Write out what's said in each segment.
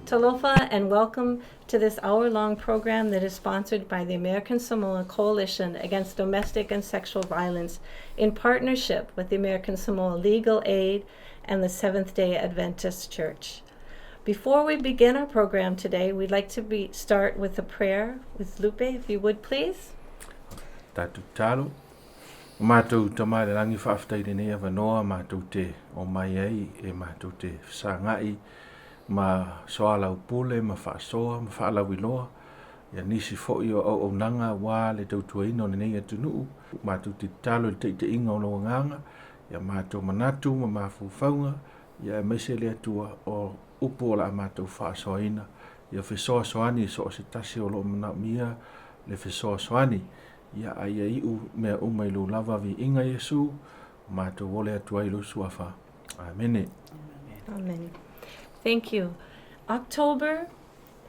Talofa, and welcome to this hour-long program that is sponsored by the American Samoa Coalition Against Domestic and Sexual Violence in partnership with the American Samoa Legal Aid and the Seventh-day Adventist Church. Before we begin our program today, we'd like to start with a prayer with Lupe, if you would please. Tatu talo. O mātou tamare rangi whaaftaire nei awanoa, mātou te o mai ai, e mātou te whasangai, ma soala upule, ma whaasoa, ma whaalau iloa. Ia nisi fo'i o au nanga wā le tautua ino ne nei atunuu. Mātou te talo le te inga o loa nganga. Ia mātou manatu, ma mafufaunga. Ia meise le atua o upo la mātou whaasoa ina. Ia whesoa soani so o se tasi o lo mana mia le whesoa soani. Ia ai ai u mea umailu lava vi inga Yesu. Mātou wole atua ilu suafa. Amen. Amen. Thank you. October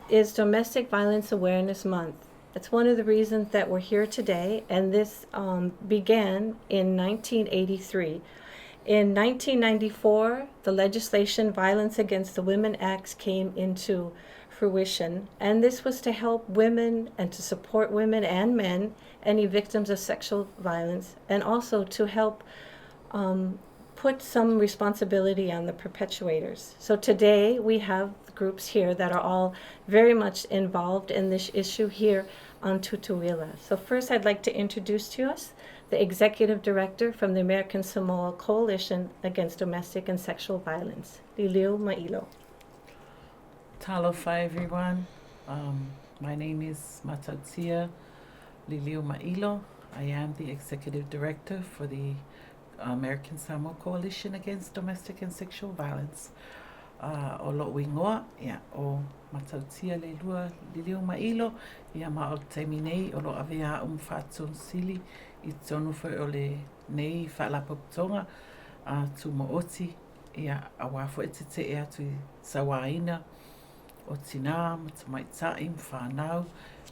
is Domestic Violence Awareness Month. It's one of the reasons that we're here today, and this began in 1983. In 1994, the legislation Violence Against the Women Act came into fruition, and this was to help women and to support women and men, any victims of sexual violence, and also to help put some responsibility on the perpetuators. So today we have groups here that are all very much involved in this issue here on Tutuila. So first I'd like to introduce to us the Executive Director from the American Samoa Coalition Against Domestic and Sexual Violence, Liliu Mailo. Talofa, everyone. My name is Matautia Liliu Mailo. I am the Executive Director for the American Samoa Coalition Against Domestic and Sexual Violence. O lo wingoa, ia o matautia le lua Liliu Mailo, ia ma o taimi nei o lo avea whaatun sili I tonu whai o le nei whaalapaputonga tu mo oti, ia awafo e te ea tu sawaina o tina, matamaitai, mwhanau,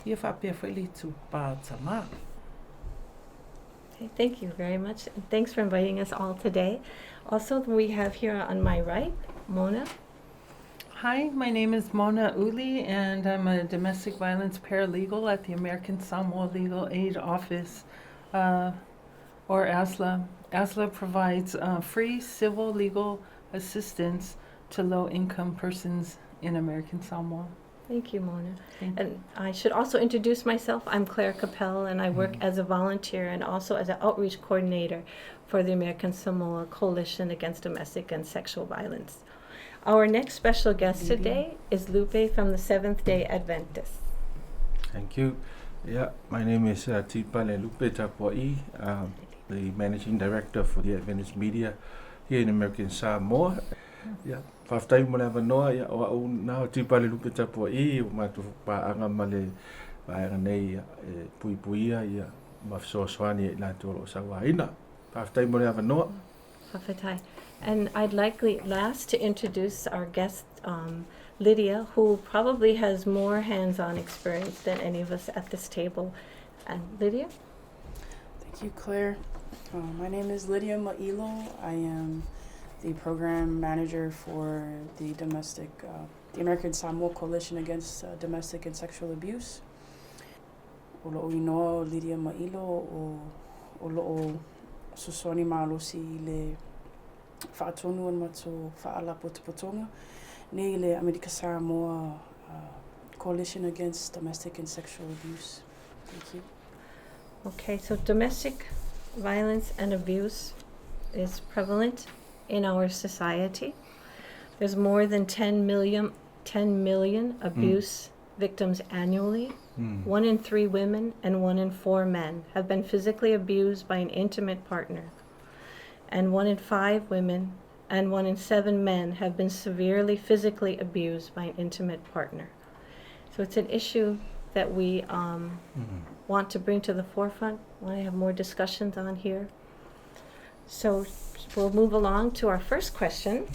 ia whapea whaili tu pā tama. Okay, thank you very much. And thanks for inviting us all today. Also, we have here on my right, Mona. Hi, my name is Mona Uli, and I'm a domestic violence paralegal at the American Samoa Legal Aid Office, or ASLA. ASLA provides free civil legal assistance to low-income persons in American Samoa. Thank you, Mona. Thank And I should also introduce myself. I'm Claire Capel, and I work as a volunteer and also as an outreach coordinator for the American Samoa Coalition Against Domestic and Sexual Violence. Our next special guest today is Lupe from the Seventh-day Adventists. Thank you. Yeah, my name is Tipale Lupe Tapua'i, the Managing Director for the Adventist Media here in American Samoa. Yeah, whaftai mo le awanoa, ia o au nao Tipale Lupe Tapua'i, o mātu pāanga ma le pāanga nei puipuia, ia mawhisoasoani e nātu o sawaina. Whaftai mo le awanoa. Whawhetai. And I'd like last to introduce our guest, Lydia, who probably has more hands-on experience than any of us at this table. And Lydia? Thank you, Claire. My name is Lydia Mailo. I am the program manager for the American Samoa Coalition Against Domestic and Sexual Abuse. O lo'o inoa Lydia Mailo o lo'o susoni malosi le whaatonu an mato whaala potopotonga nei le America Samoa Coalition Against Domestic and Sexual Abuse. Thank you. Okay, so domestic violence and abuse is prevalent in our society. There's more than 10 million abuse victims annually. 1 in 3 women and 1 in 4 men have been physically abused by an intimate partner. And 1 in 5 women and 1 in 7 men have been severely physically abused by an intimate partner. So it's an issue that we want to bring to the forefront, want to have more discussions on here. So we'll move along to our first question,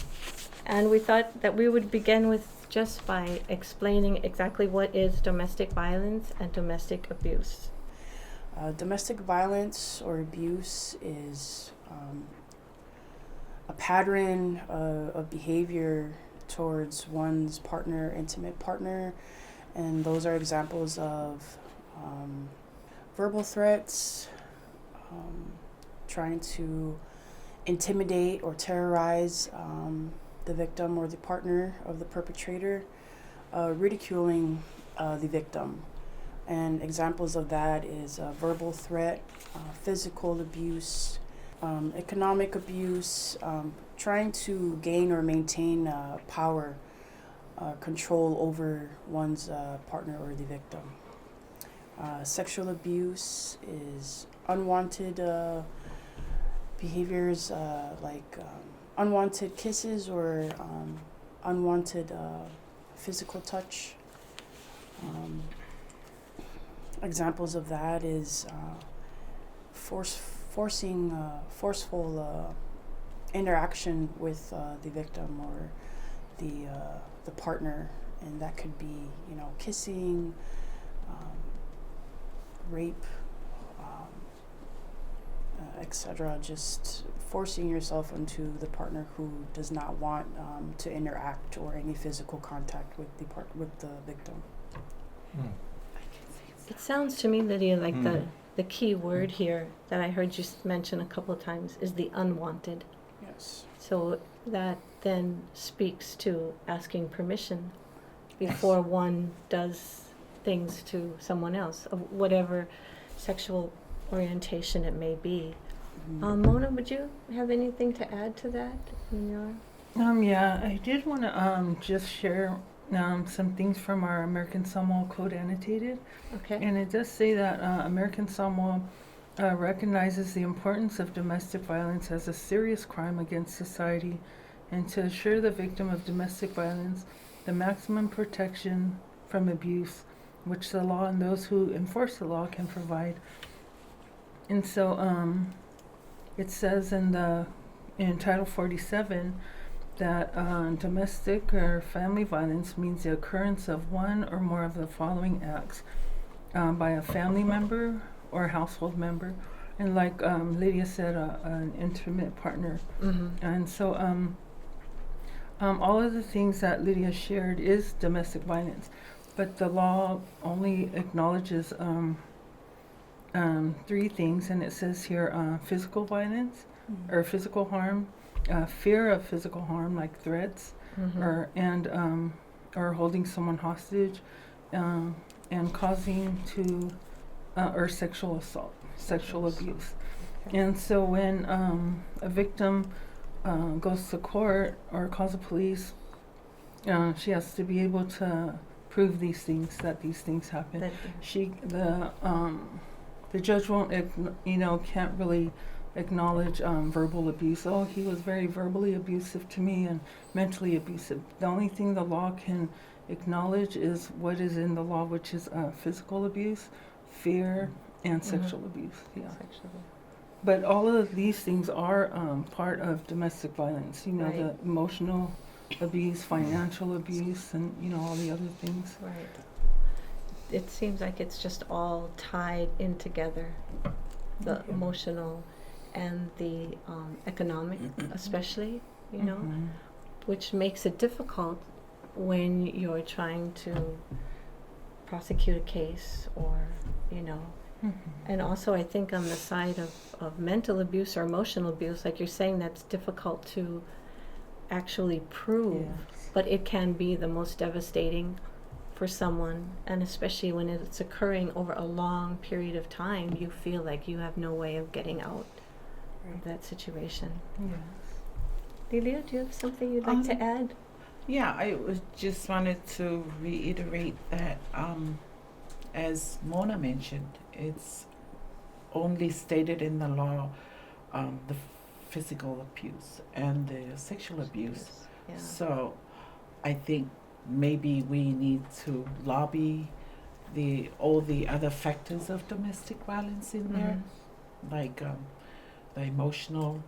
and we thought that we would begin with just by explaining exactly what is domestic violence and domestic abuse. Domestic violence or abuse is a pattern of behavior towards one's partner, intimate partner, and those are examples of verbal threats, trying to intimidate or terrorize the victim or the partner of the perpetrator, ridiculing the victim. And examples of that is verbal threat, physical abuse, economic abuse, trying to gain or maintain power, control over one's partner or the victim. Sexual abuse is unwanted behaviors like unwanted kisses or unwanted physical touch. Examples of that is forceful interaction with the victim or the partner, and that could be, you know, kissing, rape, etc. Just forcing yourself into the partner who does not want to interact or any physical contact with the victim. It sounds to me, Lydia, like the key word here that I heard you mention a couple of times is the unwanted. Yes. So that then speaks to asking permission before one does things to someone else, of whatever sexual orientation it may be. Mona, would you have anything to add to that in your? Yeah, I did want to just share some things from our American Samoa Code Annotated. Okay. And it does say that American Samoa recognizes the importance of domestic violence as a serious crime against society, and to assure the victim of domestic violence the maximum protection from abuse, which the law and those who enforce the law can provide. And so it says in Title 47 that domestic or family violence means the occurrence of one or more of the following acts by a family member or household member, and like Lydia said, an intimate partner. And so all of the things that Lydia shared is domestic violence, but the law only acknowledges 3 things, and it says here physical violence or physical harm, fear of physical harm like threats, or holding someone hostage, and causing to or sexual assault, sexual abuse. And so when a victim goes to court or calls the police, she has to be able to prove these things, that these things happen. The judge won't, can't really acknowledge verbal abuse. Oh, he was very verbally abusive to me and mentally abusive. The only thing the law can acknowledge is what is in the law, which is physical abuse, fear, and sexual abuse. Yeah. But all of these things are part of domestic violence. Right. The emotional abuse, financial abuse, and all the other things. Right. It seems like it's just all tied in together, the emotional and the economic, especially, which makes it difficult when you're trying to prosecute a case or, And also I think on the side of mental abuse or emotional abuse, like you're saying, that's difficult to actually prove, but it can be the most devastating for someone, and especially when it's occurring over a long period of time, you feel like you have no way of getting out of that situation. Lilia, do you have something you'd like to add? Yeah, I just wanted to reiterate that, as Mona mentioned, it's only stated in the law the physical abuse and the sexual abuse. Yeah. So I think maybe we need to lobby all the other factors of domestic violence in there, like the emotional,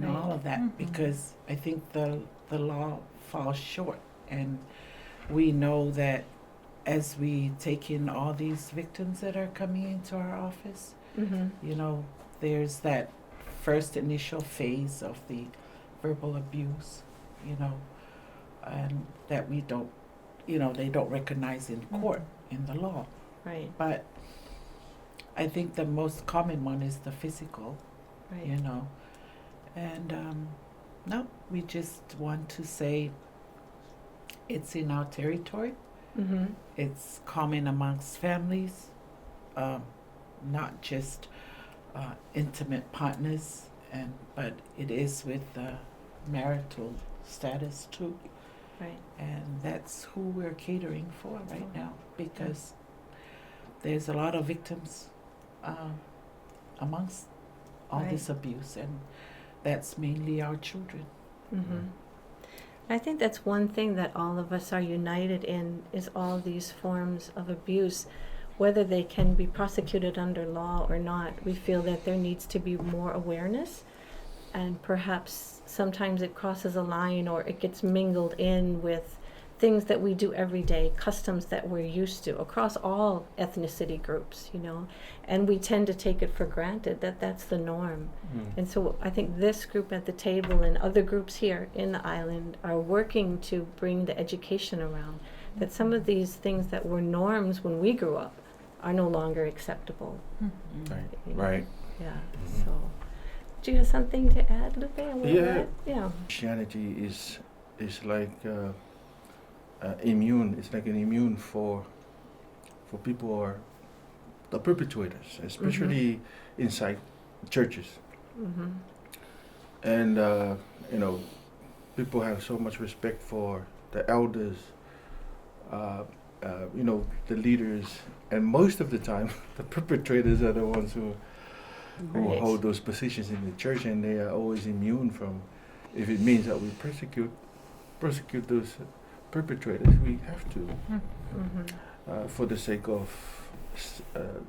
all of that, because I think the law falls short, and we know that as we take in all these victims that are coming into our office, there's that first initial phase of the verbal abuse, you know, and that we don't, you know, they don't recognize in court, in the law. Right, But I think the most common one is the physical, you right. know. And no, we just want to say it's in our territory. Mm-hmm. It's common amongst families, not just intimate partners, but it is with marital status too. Right. And that's who we're catering for right now, because there's a lot of victims amongst all Right. this abuse, and that's mainly our children. Mm-hmm. I think that's one thing that all of us are united in, is all these forms of abuse, whether they can be prosecuted under law or not. We feel that there needs to be more awareness, and perhaps sometimes it crosses a line or it gets mingled in with things that we do every day, customs that we're used to across all ethnicity groups, you know, and we tend to take it for granted that that's the norm. And so I think this group at the table and other groups here in the island are working to bring the education around that some of these things that were norms when we grew up are no longer acceptable. Right. You know? Right. Yeah. Mhm. So, do you have something to add, Lupe? on what Yeah. we're at? Yeah. Christianity is like immune. It's like an immune for people who are the perpetrators, especially inside churches. Mm-hmm. And you know, people have so much respect for the elders, you know, the leaders, and most of the time, the perpetrators are the ones who Right. hold those positions in the church, and they are always immune from. If it means that we persecute those perpetrators, we have to, Mm-hmm. for the sake of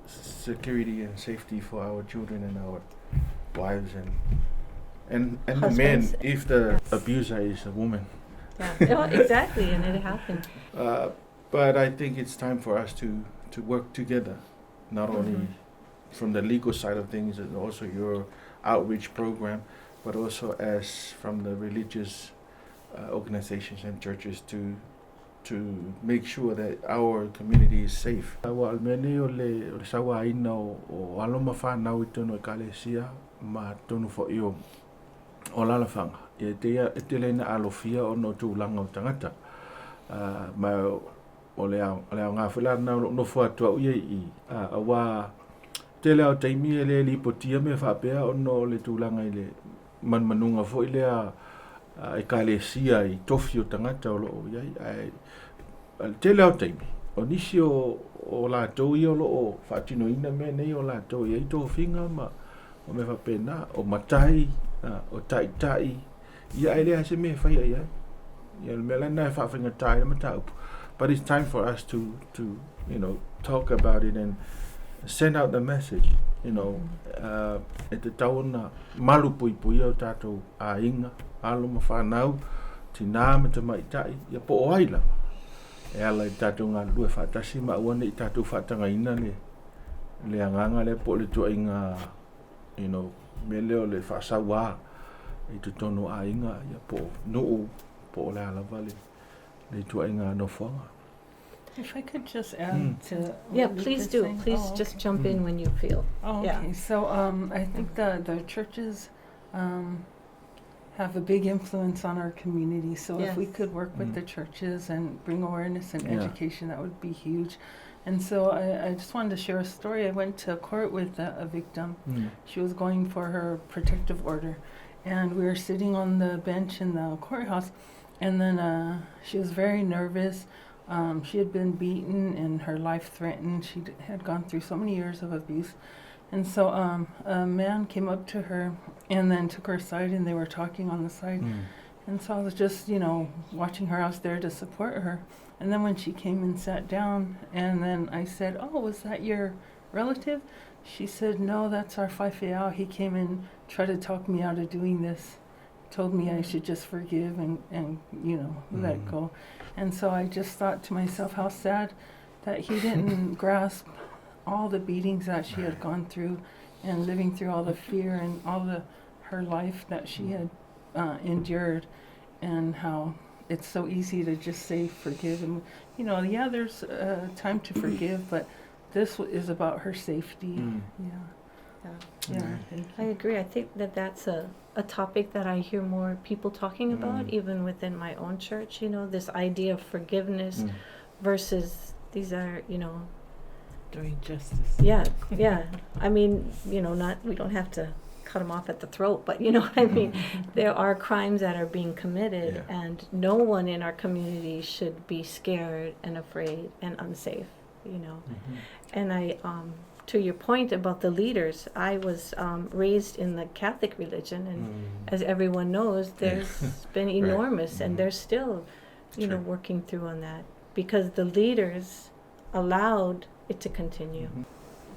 security and safety for our children and our wives and the men, Husbands. if the Yes. abuser is a woman. Yeah. Oh, exactly, and it happened. But I think it's time for us to work together, not only Mhm. from the legal side of things and also your outreach program, but also as from the religious organizations and churches to make sure that our community is safe. Wa mene o le sawa ina o aloma whanau I tono e kalesia ma tonu fo i o lalawhanga. E te leina alofia o no tūlanga o tangata. Ma o leo ngā whila no whatua uia I a wā te leo taimi e le lipotia me whapea o no le tūlanga I le manunga fo I lea e kalesia I tofi o tangata o loo iai. Te leo taimi, o nisi o lātou I o loo whaatino ina me nei o lātou iai tō whinga ma o me whapena, o matai, o tai, ia ai lea se me whaia iai. Ia me lana e whawhinga tai ma taupu. But it's time for us to you know, talk about it and send out the message, you know, e te tauna malu pui o tātou a inga, alo ma whanau, tina ma te maitai, ia po o aila. E ala I tātou ngā lue whātasi ma uane I tātou whātanga ina le anganga le po le tua inga, you know, me leo le whāsawa I te tono a inga, ia po nuu, po le alawa le tua inga no whanga. If I could just add to Yeah, what Lupe please is do. saying. Please Oh, just okay. jump in when you feel. Oh, Yeah. okay. So I think the churches have a big influence on our community. So if we Yes. could work with the churches and bring awareness and Yeah. education, that would be huge. And so I just wanted to share a story. I went to court with a victim. She was going for her protective order, and we were sitting on the bench in the courthouse, and then she was very nervous. She had been beaten and her life threatened. She had gone through so many years of abuse. And so a man came up to her and then took her aside, and they were talking on the side. And so I was just, you know, watching her. I was there to support her. And then when she came and sat down, and then I said, "Oh, was that your relative?" She said, "No, that's our Faifeao. He came and tried to talk me out of doing this. Told me I should just forgive and you know, let go." And so I just thought to myself, how sad that he didn't grasp all the beatings that she had gone through and living through all the fear and all her life that she had endured. and how it's so easy to just say forgive. And, you know, yeah, there's time to forgive, but this is about her safety. Mm. Yeah. Yeah. Yeah. Thank I you. agree. I think that that's a topic that I hear more people talking about, Mm. even within my own church, you know, this idea of forgiveness Mm. versus these are, you know, Doing justice. yeah, yeah. I mean, you know, not, we don't have to cut them off at the throat, but you know what I mean? There are crimes that are being committed, Yeah. and no one in our community should be scared and afraid and unsafe, you know. Mhm. And to your point about the leaders, I was raised in the Catholic religion, and Mm. as everyone knows, there's been enormous, Mhm. and they're still, you know, True. working through on that because the leaders allowed it to continue. Mhm.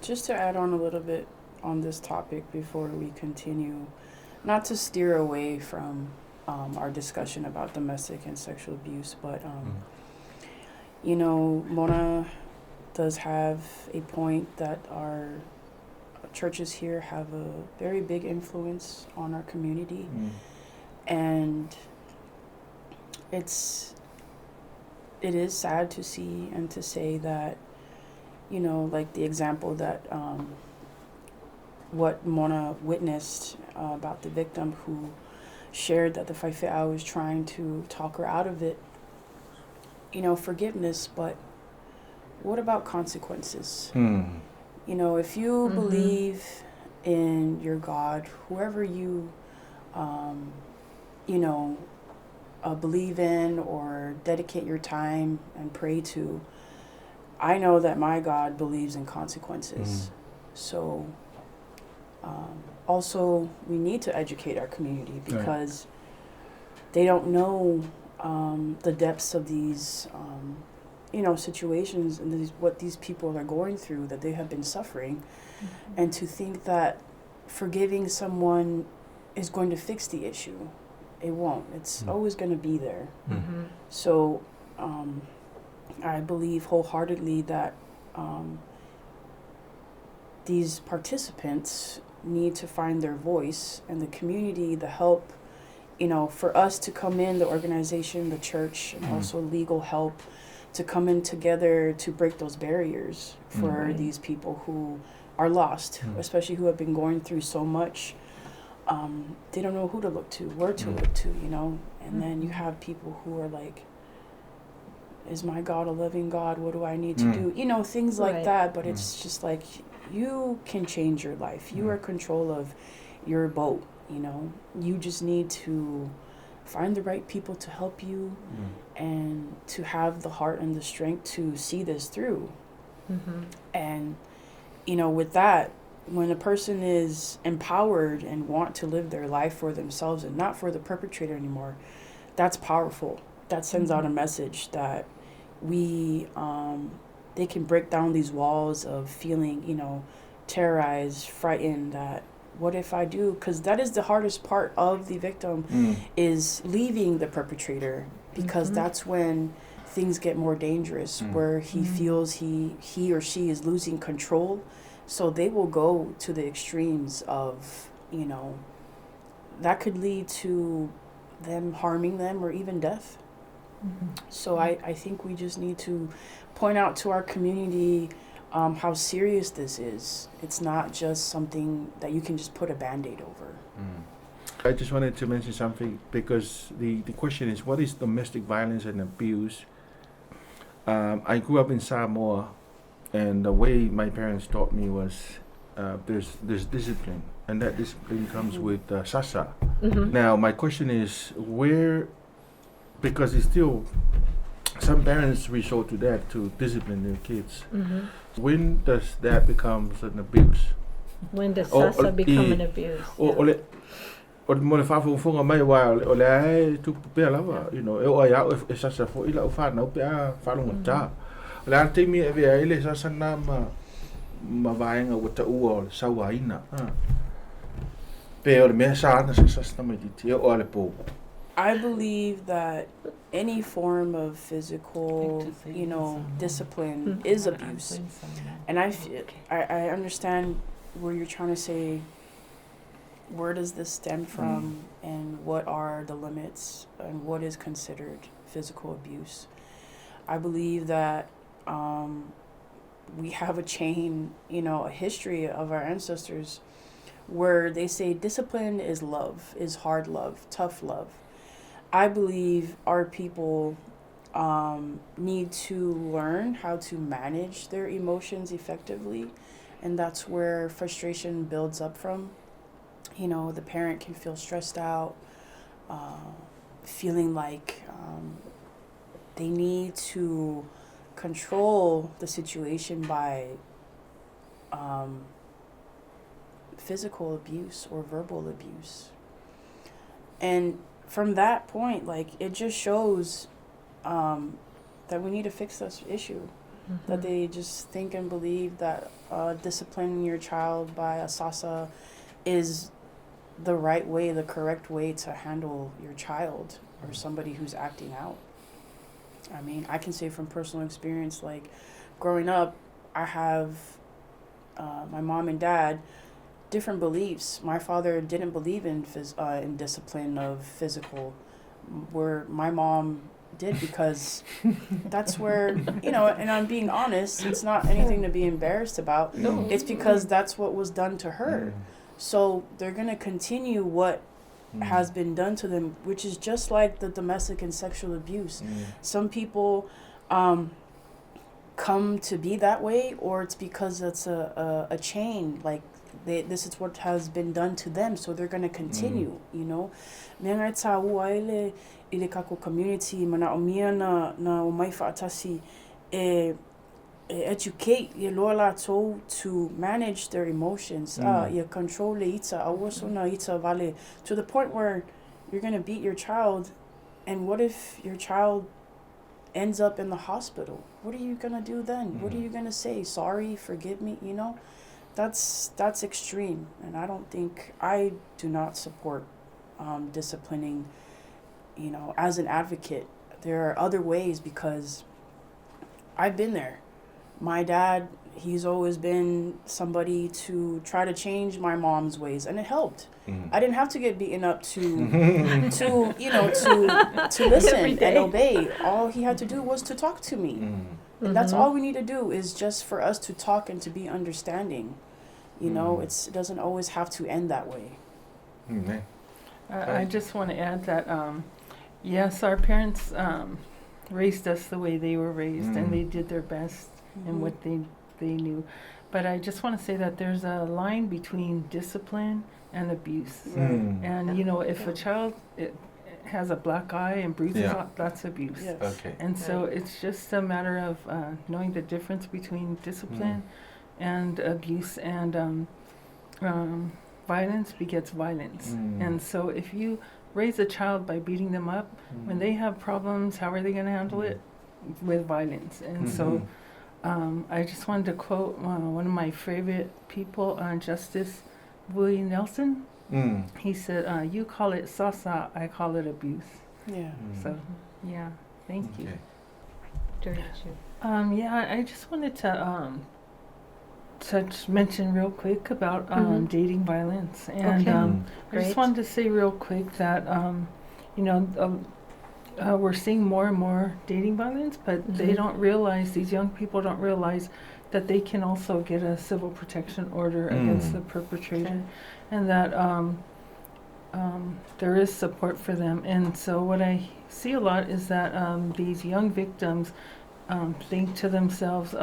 Just to add on a little bit on this topic before we continue, not to steer away from our discussion about domestic and sexual abuse, but you know, Mona does have a point that our churches here have a very big influence on our community, Mm. and it is sad to see and to say that, you know, like the example that what Mona witnessed about the victim who shared that the Faife'a was trying to talk her out of it. You know, forgiveness, but what about consequences? Mm. You know, if you Mhm. believe in your God, whoever you, you know, believe in or dedicate your time and pray to, I know that my God believes in consequences. So, also, we need to educate our community because they don't know the depths of these, you know, situations and what these people are going through, that they have been suffering. And to think that forgiving someone is going to fix the issue, it won't. It's always going to be there. Mm-hmm. So, I believe wholeheartedly that these participants need to find their voice, and the community, the help, you know, for us to come in, the organization, the church, and also legal help to come in together to break those barriers for Right. these people who are lost, especially who have been going through so much. They don't know who to look to, where to look to, you know. And then you have people who are like, is my God a living God? What do I need to do? You know, things like Right. that. But it's just like, you can change your life. You are in control of your boat, you know. You just need to find the right people to help you and to have the heart and the strength to see this through. Mm-hmm. And, you know, with that, when a person is empowered and want to live their life for themselves and not for the perpetrator anymore, that's powerful. That sends out a message that we, they can break down these walls of feeling, you know, terrorized, frightened, that what if I do? Because that is the hardest part of the victim, is leaving the perpetrator, because that's when things get more dangerous, where he feels he or she is losing control. So they will go to the extremes of, you know, that could lead to them harming them or even death. So I think we just need to point out to our community how serious this is. It's not just something that you can just put a Band-Aid over. I just wanted to mention something, because the question is, what is domestic violence and abuse? I grew up in Samoa, and the way my parents taught me was there's discipline, and that discipline comes with sasa. Mm-hmm. Now my question is, where, because it's still, some parents resort to that to discipline their kids. Mm-hmm. When does that becomes an abuse? When does Oh, sasa become eh, an abuse? O mo le whafunga mai wa o le ai tu pe lava, you know, e o ia e sasa fo ila o fa na pe a whalunga ta. O le ante mi e vea ele sasa na ma vaenga o ta ua o le sawaina. Pe o le mea sa ana sasa na mai titi o le po. I believe that any form of physical, you know, discipline is abuse. And I understand where you're trying to say, where does this stem from, and what are the limits, and what is considered physical abuse. I believe that we have a chain, a history of our ancestors where they say discipline is love, is hard love, tough love. I believe our people need to learn how to manage their emotions effectively, and that's where frustration builds up from. The parent can feel stressed out, feeling like they need to control the situation by physical abuse or verbal abuse. And from that point, it just shows that we need to fix this issue. That they just think and believe that disciplining your child by a sasa is the right way, the correct way to handle your child or somebody who's acting out. I mean, I can say from personal experience, growing up, I have my mom and dad, different beliefs. My father didn't believe in discipline of physical, where my mom did, because that's where, and I'm being honest, it's not anything to be embarrassed about. No. It's because that's what was done to her. So they're going to continue what has been done to them, which is just like the domestic and sexual abuse. Some people come to be that way, or it's because it's a chain, this is what has been done to them, so they're going to continue, ile kako community mana omia na umai whaatasi educate ye lola to manage their emotions, ye control le ita awaso na ita vale, to the point where you're going to beat your child. And what if your child ends up in the hospital? What are you going to do then? What are you going to say? Sorry, forgive me, That's extreme, and I do not support disciplining. As an advocate, there are other ways, because I've been there. My dad, he's always been somebody to try to change my mom's ways, and it helped. I didn't have to get beaten up to listen and obey. All he had to do was to talk to me. And that's all we need to do, is just for us to talk and to be understanding. It doesn't always have to end that way. I just want to add that, yes, our parents raised us the way they were raised, and they did their best in what they knew. But I just want to say that there's a line between discipline and abuse. And, if a child has a black eye and bruises out, that's abuse. Yes. Okay. And so it's just a matter of knowing the difference between discipline and abuse, and violence begets violence. And so if you raise a child by beating them up, when they have problems, how are they going to handle it? With violence. And so I just wanted to quote one of my favorite people, Justice Willie Nelson. He said, you call it sasa, I call it abuse. Yeah. So, yeah, thank you. Okay. I just wanted to mention real quick about dating violence. And I just wanted to say real quick that, we're seeing more and more dating violence, but they don't realize, these young people don't realize that they can also get a civil protection order against the perpetrator, and that there is support for them. And so what I see a lot is that these young victims think to themselves,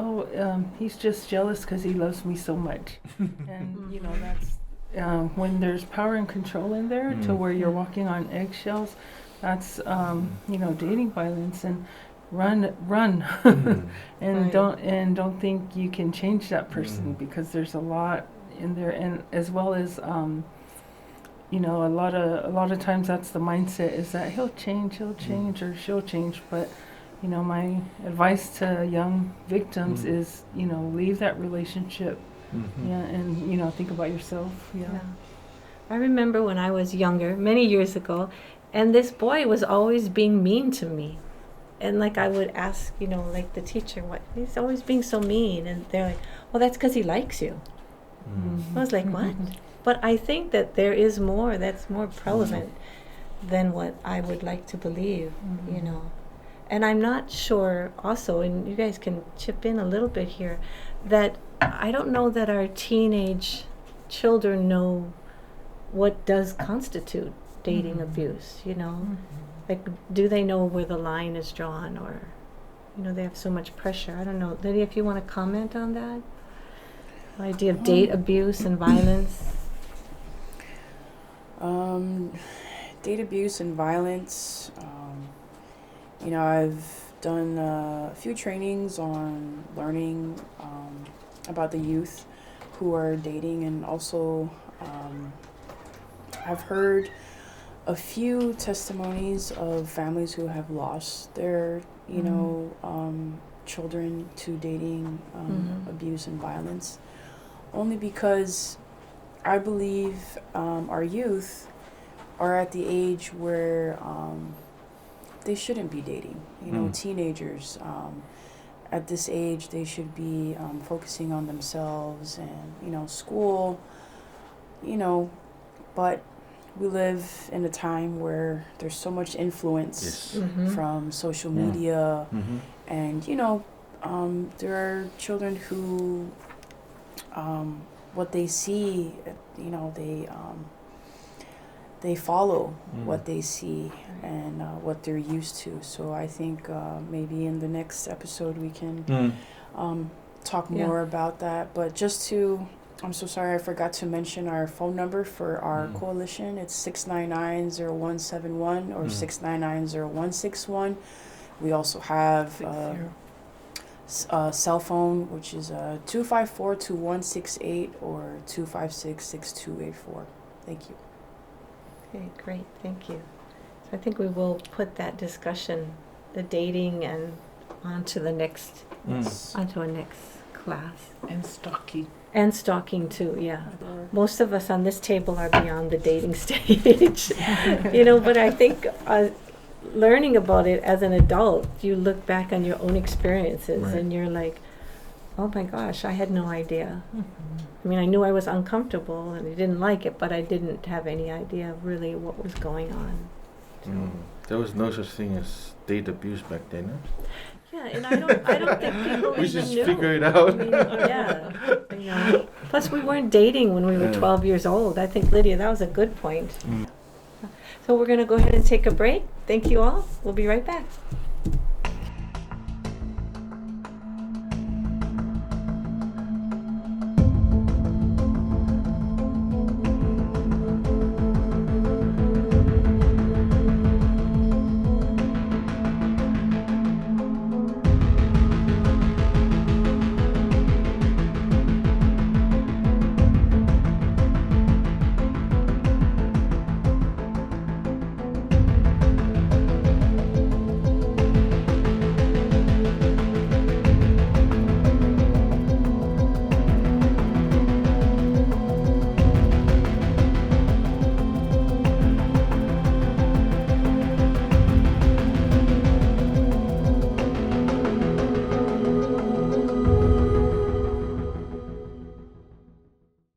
he's just jealous because he loves me so much. And, that's when there's power and control in there to where you're walking on eggshells, that's, dating violence. And run and don't think you can change that person, because there's a lot in there. And as well as, a lot of times that's the mindset, is that he'll change or she'll change. But my advice to young victims is, leave that relationship, and think about yourself. I remember when I was younger, many years ago, and this boy was always being mean to me. And I would ask, the teacher, he's always being so mean. And they're like, well, that's because he likes you. I was like, what? But I think that there is more that's more prevalent than what I would like to believe, you know. And I'm not sure also, and you guys can chip in a little bit here, that I don't know that our teenage children know what does constitute dating abuse, you know. Like, do they know where the line is drawn, or, you know, they have so much pressure. I don't know. Lydia, if you want to comment on that? The idea of date abuse and violence. Date abuse and violence. You know, I've done a few trainings on learning about the youth who are dating, and also I've heard a few testimonies of families who have lost their, you know, children to dating abuse and violence, only because I believe our youth are at the age where they shouldn't be dating. You know, teenagers, at this age, they should be focusing on themselves and, you know, school, you know, but we live in a time where there's so much influence from social media, and, you know, there are children who, what they see, you know, they follow what they see and what they're used to. So I think maybe in the next episode we can talk more about that. But just to, I'm so sorry, I forgot to mention our phone number for our coalition. It's 699-0171 or 699-0161. We also have a cell phone, which is 254-2168 or 256-6284. Thank you. Okay, great, thank you. So I think we will put that discussion, the dating, and onto the next, onto our next class. And stalking. And stalking too, yeah. Most of us on this table are beyond the dating stage, you know, but I think learning about it as an adult, you look back on your own experiences and you're like, oh my gosh, I had no idea. I mean, I knew I was uncomfortable and I didn't like it, but I didn't have any idea of really what was going on. There was no such thing as date abuse back then, huh? Yeah, and I don't think people We even just knew. figure it out. I mean, yeah, you know. Plus, we weren't dating when we were 12 years old. I think, Lydia, that was a good point. So we're going to go ahead and take a break. Thank you all. We'll be right back.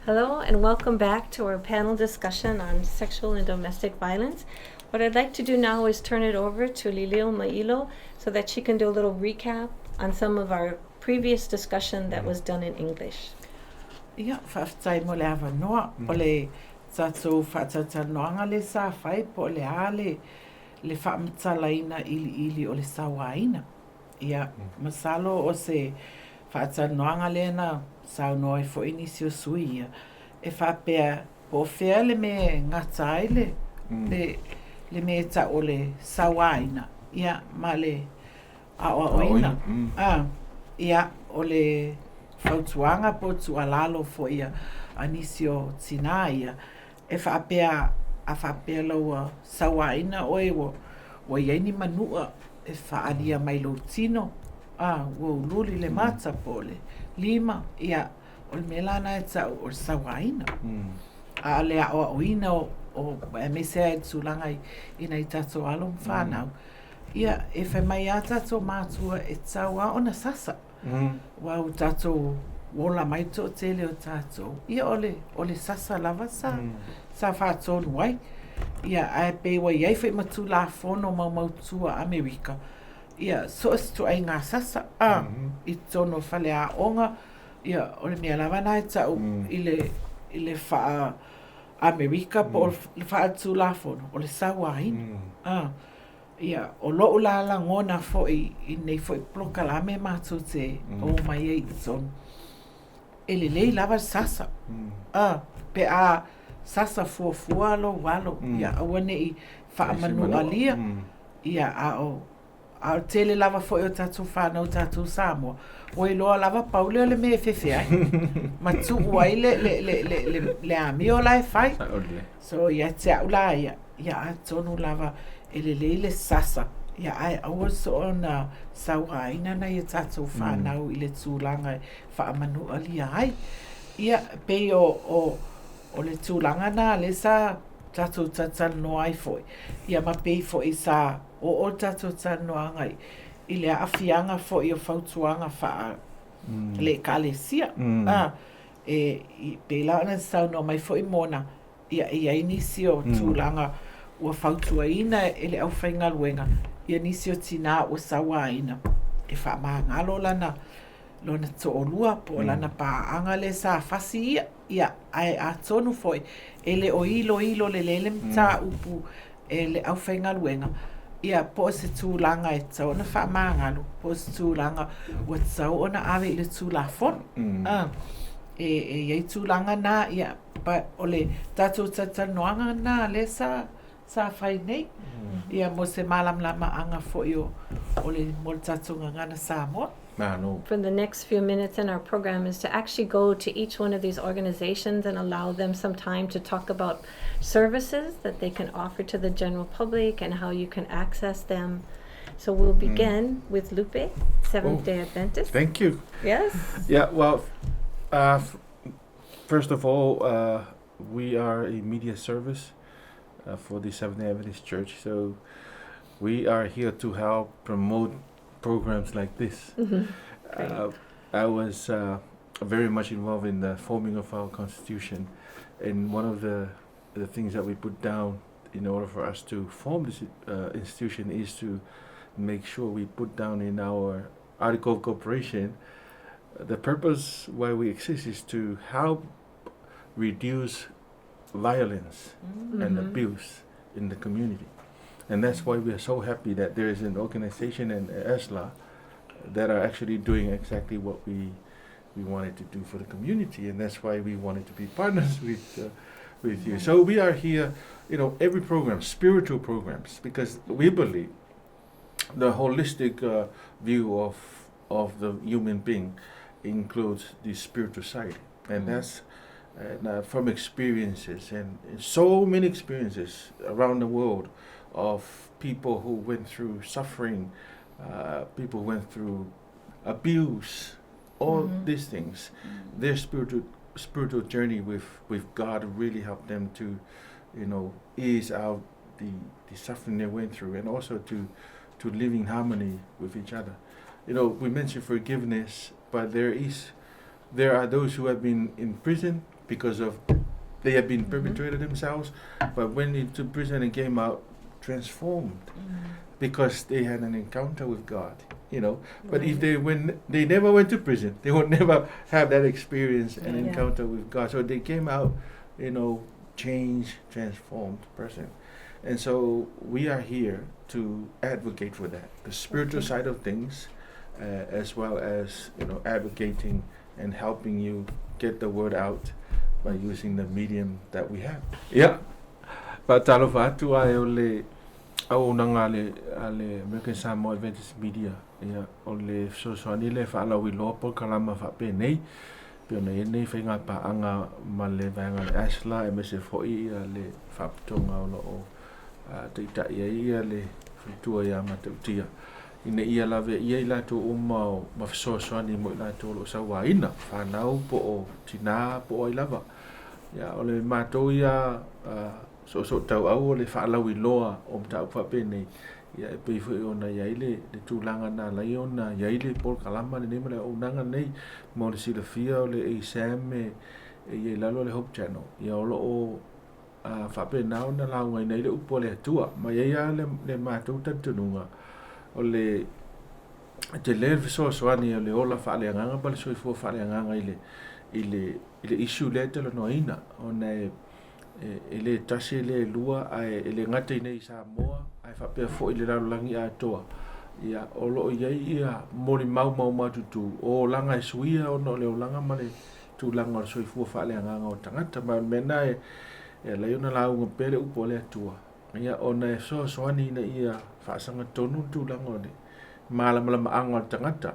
Hello and welcome back to our panel discussion on sexual and domestic violence. What I'd like to do now is turn it over to Lilio Mailo so that she can do a little recap on some of our previous discussion that was done in English. Ia, whaftai mo le awa noa, o le tatou whatatanoanga le sa whai po le ale le whamatalaina ili o le sawaina. Ia, masalo o se whatatanoanga le na sau noi fo inisio sui e whapea po whea le me ngata le me ta o le sawaina. Ia, ma le oina. Ia, o le whautuanga po tu alalo fo ia anisio tina ia e whapea a whapea laua sawaina oe wo ieni manua e whaaria mai lo tino wo luli le mata po le lima ia o le melana e tau o sawaina a le a oina o e mesea e tūlanga ina i tato alo whanau ia e whai mai a tato mātua e tau a ona sasa wau tato wola mai to tele o tātou. Ia ole sasa lava sa whātonu ai. Ia ai pe wa iai whai matu la fono mau tua Amerika. Ia so tu ai ngā sasa I tono whale a onga. Ia ole mea lava nai tau ile wha Amerika po le wha atu la fono. Ole sawa haina. Ia o loo la ngona fo I nei fo I ploka la me mātou te o mai e I tono. Ele lei lava sasa. Pe a sasa fuafua lo walo. Ia awane I whaamanu alia. Ia a tele lava fo I o tatu whanau tatu Samoa. O I loa lava paule o le me fefe ai. Matu uai le ami o lai fai. So ia te au la ia a tonu lava ele lei le sasa. Ia ai aua so ona saua aina na ia tatu whanau I le tūlanga whaamanu alia ai. Ia pe o le tūlanga na le sa tatu tatal no ai foi. Ia ma pei foi sa o tatu tatal no angai. I le awhianga foi o whautuanga wha le kalesia. I pe laana sau no mai foi mona. Ia inisi o tūlanga ua whautua ina ele au whainga luenga. Ia nisi o tina o sawa ina. E wha maa ngalo lana to o lua po lana paanga le sa fasi ia ai a tonu foi. Ele o ilo le lele mta upu ele au whainga luenga. Ia po se tūlanga e tau na wha maa ngalo. Po se tūlanga ua tau ona awe le tūla fon. E iei tūlanga na ia pa ole tatu tatanoanga na le sa whai nei. Ia mo se malam lama anga fo I o le mo tatunga ngana Samoa. For the next few minutes in our program is to actually go to each one of these organizations and allow them some time to talk about services that they can offer to the general public and how you can access them. So we'll begin with Lupe, Seventh-day Adventist. Thank you. Yes. Yeah, well, first of all, we are a media service for the Seventh-day Adventist Church. So we are here to help promote programs like this. I was very much involved in the forming of our constitution, and one of the things that we put down in order for us to form this institution is to make sure we put down in our article of corporation the purpose why we exist is to help reduce violence and abuse in the community. And that's why we are so happy that there is an organization in ESLA that are actually doing exactly what we wanted to do for the community, and that's why we wanted to be partners with you. So we are here, every program, spiritual programs, because we believe the holistic view of the human being includes the spiritual side, and that's from experiences and so many experiences around the world of people who went through suffering, people who went through abuse, all these things. Their spiritual journey with God really helped them to, ease out the suffering they went through, and also to live in harmony with each other. We mentioned forgiveness, but there are those who have been in prison because of they have been perpetrated themselves, but went into prison and came out transformed because they had an encounter with God. But if they never went to prison, they would never have that experience and encounter with God. So they came out, changed, transformed person. And so we are here to advocate for that, the spiritual side of things, as well as advocating and helping you get the word out by using the medium that we have. Yeah. But talofatu ole au nangale ale American Samoa Adventist Media ya ole sosoni le fa la wilo po kalama fa pe nei pe nei nei fa pa anga male vanga asla MSFOI ale fa tonga o te ta ia le fitua ya matutia ina ia lave ia ila to uma ma sosoni mo la to lo sawa ina fa nau po tina po i lava ya ole mato ia so tau au le fa la wiloa o tau fa pe nei ia e pei fo ona iai le tūlanga nā lai ona iai le pol kalama le nema le unanga nei mo le silafia o le Sam e iai lalo le Hope Channel ia o loo whapena ona launga nei le upo le atua ma iai a le mātou tantununga o le te le fesoasoani o le ola whaaleanganga pa le soifua whaaleanganga i le issue le te lonoina ona e le tasi le lua e le ngata nei Samoa ai whapea fo i le raulangi a toa ia o loo iai ia mori mau matutu o langa e suia ona o le o langa ma le tūlanga o le soifua whaaleanganga o tangata ma mena e lai ona launga pere upo le atua ia ona e soasoani na ia whaasanga tonu tūlanga o le malama anga o tangata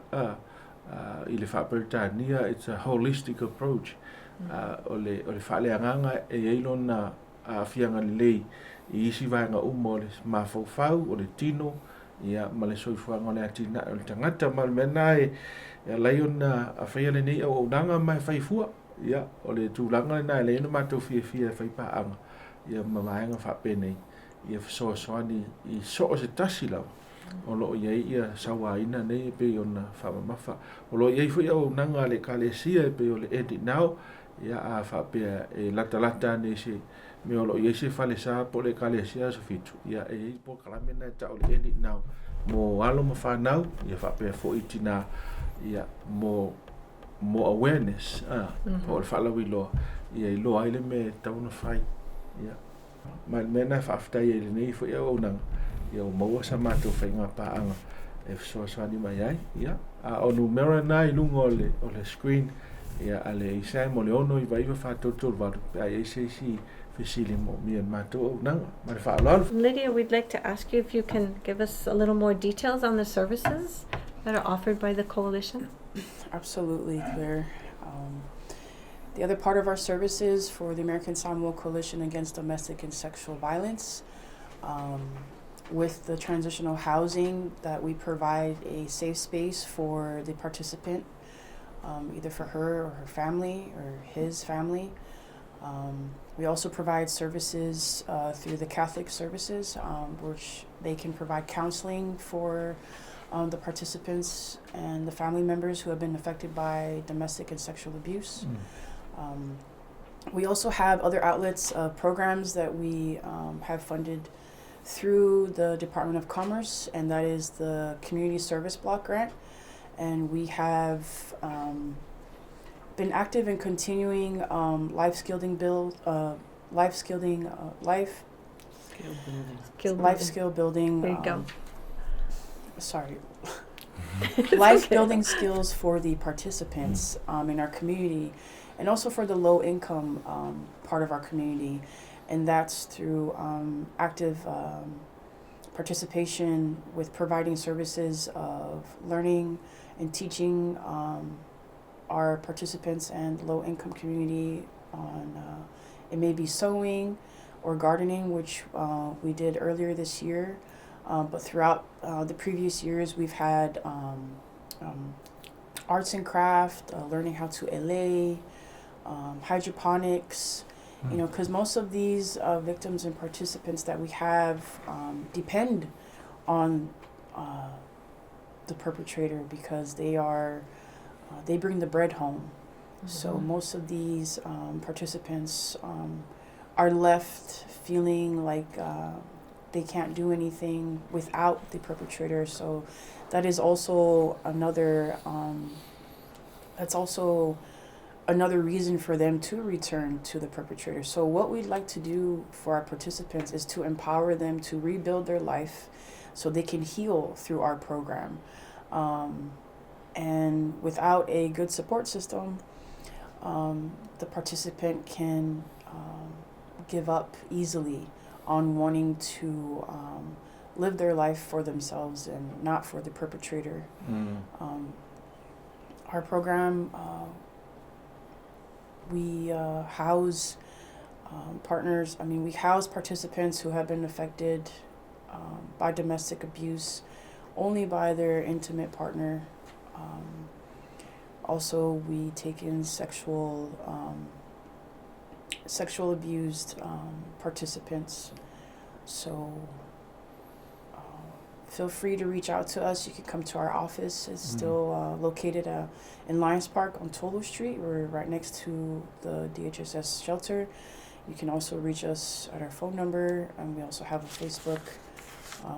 i le whaperitania it's a holistic approach o le whaaleanganga e eilona fianga lei i isi vaenga umo le mawhauwhau o le tino ia ma le soifuanga o le atina o le tangata ma le mena e lai ona a whaia le nei au nanga mai whaifua ia o le tūlanga le nai leina mātou fia whaipaanga ia mamaenga whapenei ia whasoasoani i so o se tasi lau o loo iai ia sawaina nei pe ona whamamafa o loo iai fui au nanga le kalesia pe o le edit now ia a whapea e lata nei se me o loo iai se whale sa po le kalesia so fitu ia e iai po kalamena e ta o le edit now mo alo ma whanau ia whapea fo itina ia mo awareness o le whalawi loa ia i loa aile me tauna whai ia ma mena whaftai e le nei fui au nanga ia o maua sa mātou whainga pāanga e whasoasoani mai ai ia a o numera nā i lunga o le screen ia a le Sam o le ono i waiwa whātou tōru pe ai eise si whisili mo mia mātou au nanga ma le whaaloalo. Lydia, we'd like to ask you if you can give us a little more details on the services that are offered by the coalition. Absolutely, Claire. The other part of our services for the American Samoa Coalition Against Domestic and Sexual Violence, with the transitional housing, that we provide a safe space for the participant, either for her or her family or his family. We also provide services through the Catholic services, which they can provide counseling for the participants and the family members who have been affected by domestic and sexual abuse. We also have other outlets of programs that we have funded through the Department of Commerce, and that is the Community Service Block Grant. And we have been active in continuing life skill building. There you go. Life building skills for the participants in our community, and also for the low income part of our community. And that's through active participation with providing services of learning and teaching our participants and low-income community on, it may be sewing or gardening, which we did earlier this year. But throughout the previous years, we've had arts and craft, learning how to elay, hydroponics, you know, because most of these victims and participants that we have depend on the perpetrator, because they bring the bread home. So most of these participants are left feeling like they can't do anything without the perpetrator. So that is also another another reason for them to return to the perpetrator. So what we'd like to do for our participants is to empower them to rebuild their life so they can heal through our program. And without a good support system, the participant can give up easily on wanting to live their life for themselves and not for the perpetrator. Our program, we house partners. We house participants who have been affected by domestic abuse only by their intimate partner. Also, we take in sexual abused participants. So feel free to reach out to us. You can come to our office. It's still located in Lions Park on Tolu Street. We're right next to the DHSS shelter. You can also reach us at our phone number, and we also have a Facebook,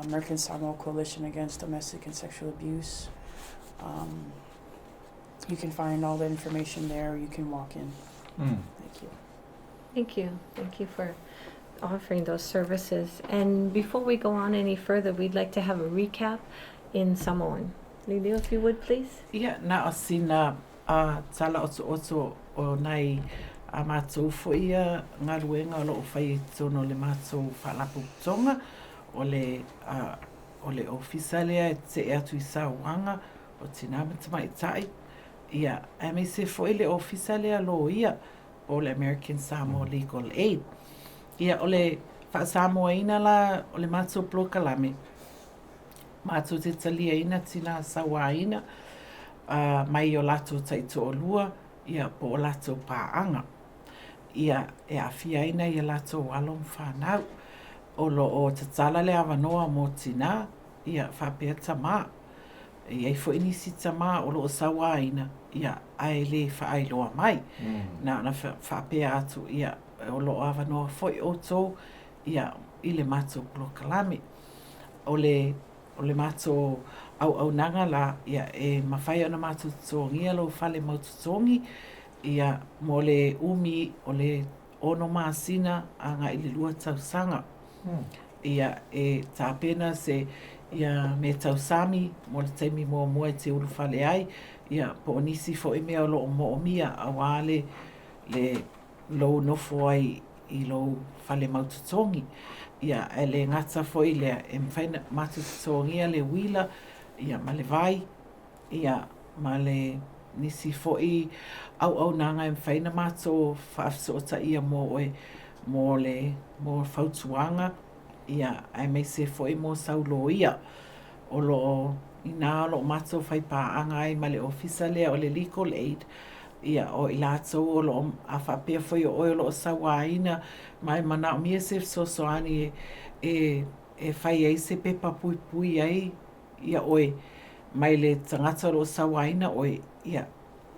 American Samoa Coalition Against Domestic and Sexual Abuse. You can find all the information there. You can walk in. Thank you. Thank you. Thank you for offering those services. And before we go on any further, we'd like to have a recap in Samoan. Lilio, if you would, please. Ia, na o sina tala oso o nai a mātou fo ia ngā ruenga o loo whai tono le mātou whalapu tonga o le ofisa lea te atu I Sauanga o tina matamai tai. Ia, a me se fo le ofisa lea lo ia o le American Samoa Legal Aid. Ia, o le wha Samoa ina la o le mātou plokalame. Mātou te talia ina tina sawa ina mai o lato taito o lua ia po o lato pāanga. Ia e awhia ina ia lato alom whanau o lo o tatala le awanoa mō tina ia whapea tamā. Ia I fo inisi tamā o lo o sawa ina ia ai le whaailoa mai. Na whapea atu ia o lo o awanoa foi o tō ia I le mātou plokalame. O le mātou au nanga la ia e mawhai ona mātou tutongi alo whale maututongi ia mo le umi o le ono māsina a ngā ili lua tausanga. Ia e tāpena se ia me tausami mo le taimi mua te ulu whale ai ia po nisi fo I mea o lo o mo o mia a wale le lo nofo ai I lo whale maututongi. Ia e le ngata fo I lea e mwhaina maututongi le wila ia ma le vai, ia ma le nisi fo I au nanga e mwhaina mātou whaafsota ia mo whautuanga, ia ai mei se fo I mo saulo ia o lo I nā lo mātou whaipāanga ai ma le ofisa lea o le Legal Aid, ia o I lātou o lo a whapea fo I o lo o sawaina mai mana o mia se sosoani e whai ai se pepa pui ai ia oe mai le tangata lo sawaina oe ia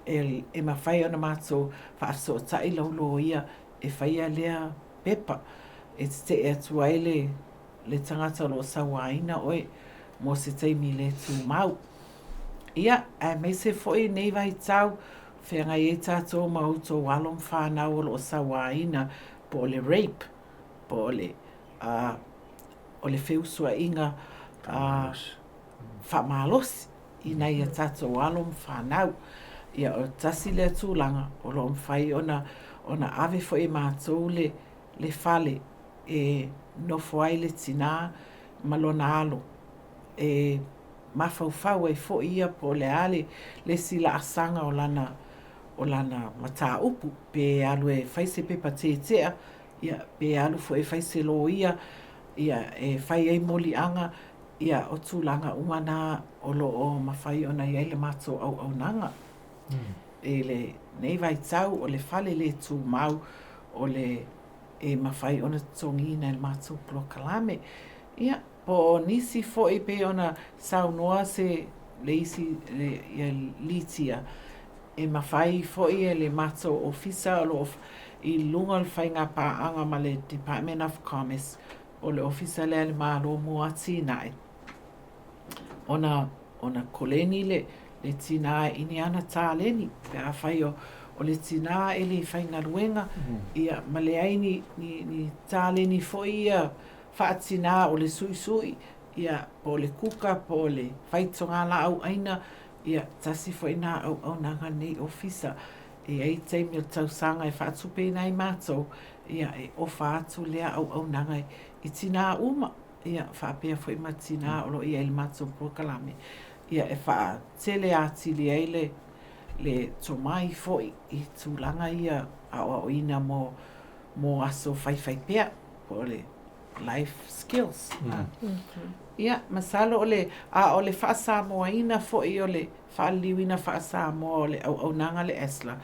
e mawhai ona mātou whaaso tai laulo ia e whaia lea pepa e te atu ai le tangata lo sawaina oe mo se teimi le tū mau. Ia, a mei se foi nei vai tau whenga e tātou mauto walom whanau o lo sawaina po le rape, po le whiusua inga whamalosi I nei a tātou walom whanau. Ia o tasi le tūlanga o lo mwhai ona ave fo E mātou le whale e nofo ai le tina malona alo. E mawhauwhau ai fo ia po le ale le sila asanga o lana mata upu pe alu e whaise pepa tea ia pe alu fo e whaise lo ia e whai ei moli anga ia o tūlanga umana o lo o mawhai ona iai le mātou au nanga. E le nei vai tau o le whale le tū mau o le e mawhai ona tongina le mātou plokalame. Ia po nisi fo I pe ona saunoa se le isi ia litia e mawhai fo I le mātou ofisa o lo I lunga le whainga pāanga ma le Department of Commerce o le ofisa le mālo mua tīnai. Ona koleni le tina ini ana tāleni pe a whai o le tina e le whainga ruenga ia ma le ai ni tāleni fo ia whaatina o le sui ia po le kuka po le whaitonga la au aina ia tasi fo ina au nanga nei ofisa e ai teimi o tausanga e whaatupe nai mātou ia e ofa atu lea au nanga I tina uma ia whaapea fo ima tina o lo ia il mātou pokalame ia e wha tele atili ai le tomai fo I tūlanga ia o ina mo aso whai pea po le life skills. Ia, masalo o le wha Samoaina fo I o le wha liwina wha Samoa o le au nanga le esla.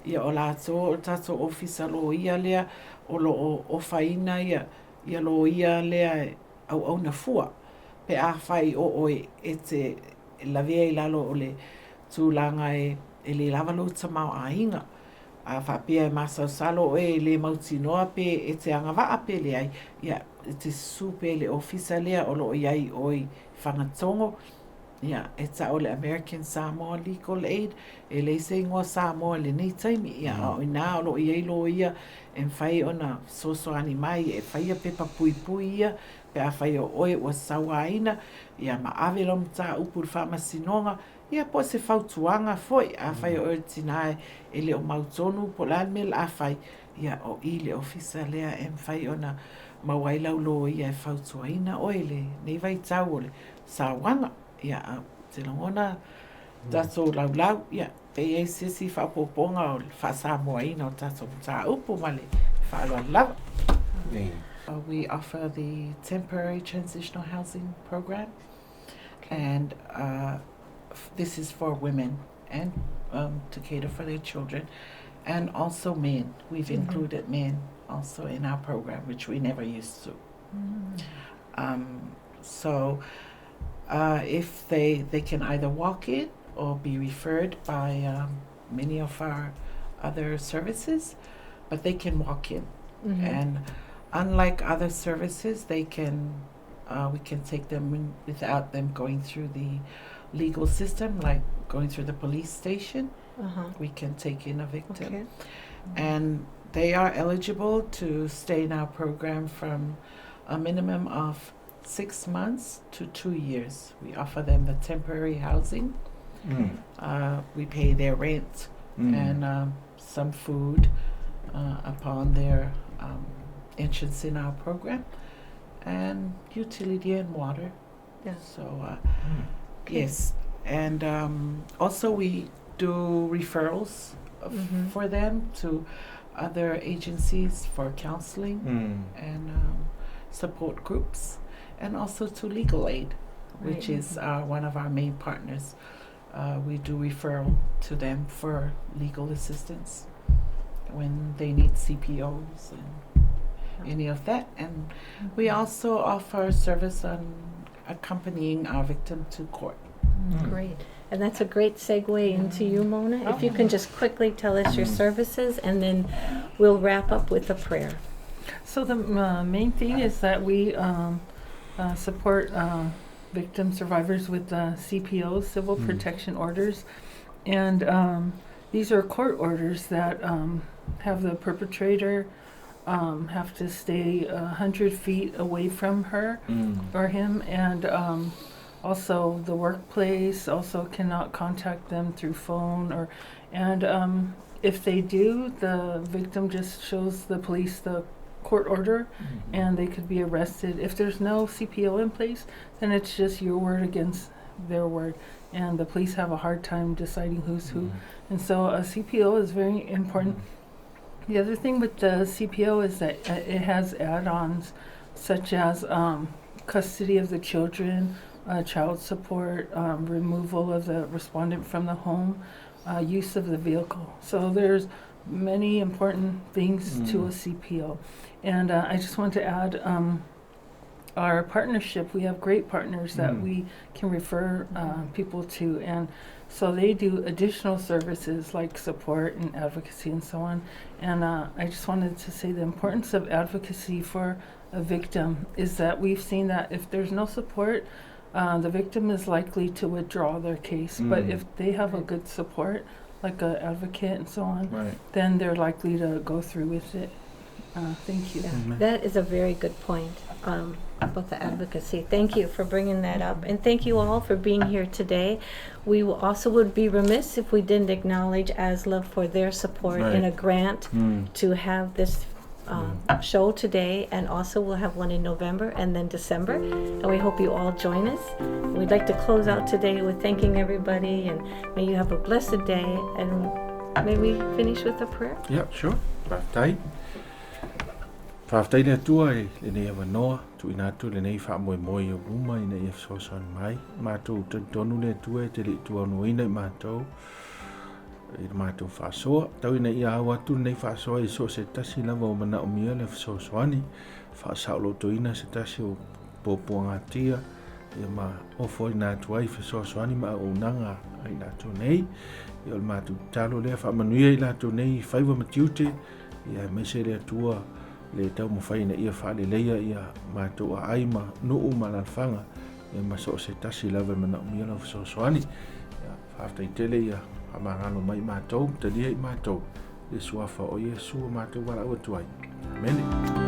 Ia o o tato ofisa lo ia lea o lo o whaina ia lo ia lea au na fua. pe a whai o e te lavea I lalo o le tūlanga e le lavalo tamau a inga. A whapea e masau salo e le mauti noa pe e te angawaa pe le ai. Ia, e te supe le ofisa lea o lo iai oi whangatongo. Ia, e ta o le American Samoa Legal Aid, e le se ingoa Samoa le nei taimi. Ia, o ina o lo iai lo ia, e whai o na soso ani mai, e whai a pepa pui pui ia, pe a whai o oe o sawa aina, ia ma ave lo mta upur whama sinonga, ia po se whautuanga foi, a whai o e tinae, e le o mautonu po lan mel a whai, ia o I le ofisa lea e whai o na mawailau lo ia e whautuaina oe le, nei vai tau o le sawanga, ia te longona tato lau lau, ia, pe e sisi whapoponga o wha Samoaina o tato mta upu male, wha lau. We offer the temporary transitional housing program, and this is for women and to cater for their children, and also men. We've included men also in our program, which we never used to. So if they can either walk in or be referred by many of our other services, but they can walk in. And unlike other services, they can we can take them in without them going through the legal system, like going through the police station. We can take in a victim. Okay. And they are eligible to stay in our program from a minimum of 6 months to 2 years. We offer them the temporary housing. We pay their rent and some food upon their entrance in our program, and utility and water. Yeah. So yes, and also we do referrals for them to other agencies for counseling and support groups, and also to legal aid, which is one of our main partners. We do referral to them for legal assistance when they need CPOs and any of that. And we also offer service on accompanying our victim to court. Great. And that's a great segue into you, Mona. If you can just quickly tell us your services, and then we'll wrap up with a prayer. So the main thing is that we support victim survivors with CPOs, civil protection orders, and these are court orders that have the perpetrator have to stay 100 feet away from her or him, and also the workplace also cannot contact them through phone, or and if they do, the victim just shows the police the court order and they could be arrested. If there's no CPO in place, then it's just your word against their word, and the police have a hard time deciding who's who. And so a CPO is very important. The other thing with the CPO is that it has add-ons such as custody of the children, child support, removal of the respondent from the home, use of the vehicle. So there's many important things to a CPO. And I just want to add our partnership. We have great partners that we can refer people to, and so they do additional services like support and advocacy and so on. And I just wanted to say the importance of advocacy for a victim is that we've seen that if there's no support, the victim is likely to withdraw their case. But if they have a good support, like an advocate and so on, then they're likely to go through with it. Thank you. Yeah, that is a very good point about the advocacy. Thank you for bringing that up, and thank you all for being here today. We also would be remiss if we didn't acknowledge ASLA for their support in a grant to have this show today, and also we'll have one in November and then December, and we hope you all join us. We'd like to close out today with thanking everybody, and may you have a blessed day, and may we finish with a prayer? Yeah, sure. Whaftai le atua e le nei awanoa, tu inatu le nei wha moe moe o uma i nei efsoson mai. Mātou tonu le atua e te li tua anuina i mātou. I mātou whasoa. Tau ina ia awa tu nei whasoa i so se tasi lava o mana o mia le efsosoani. Whaasaulo to ina se tasi o pōpuanga tia. ia ma ofo i nā tuai fesoasoani ma o nanga ai nā tō nei ia o le mātou talo lea whaamanuia i nā tō nei whaiwa matiute ia me se lea tua le tau mawhaina ia whaale leia ia mātou a ai ma nuu ma lalwhanga ia ma so se tasi lawe mana umia lau fesoasoani ia whaftai tele ia hamangano mai mātou talia i mātou le suafa o Iesu o mātou wala ua tuai. Amen.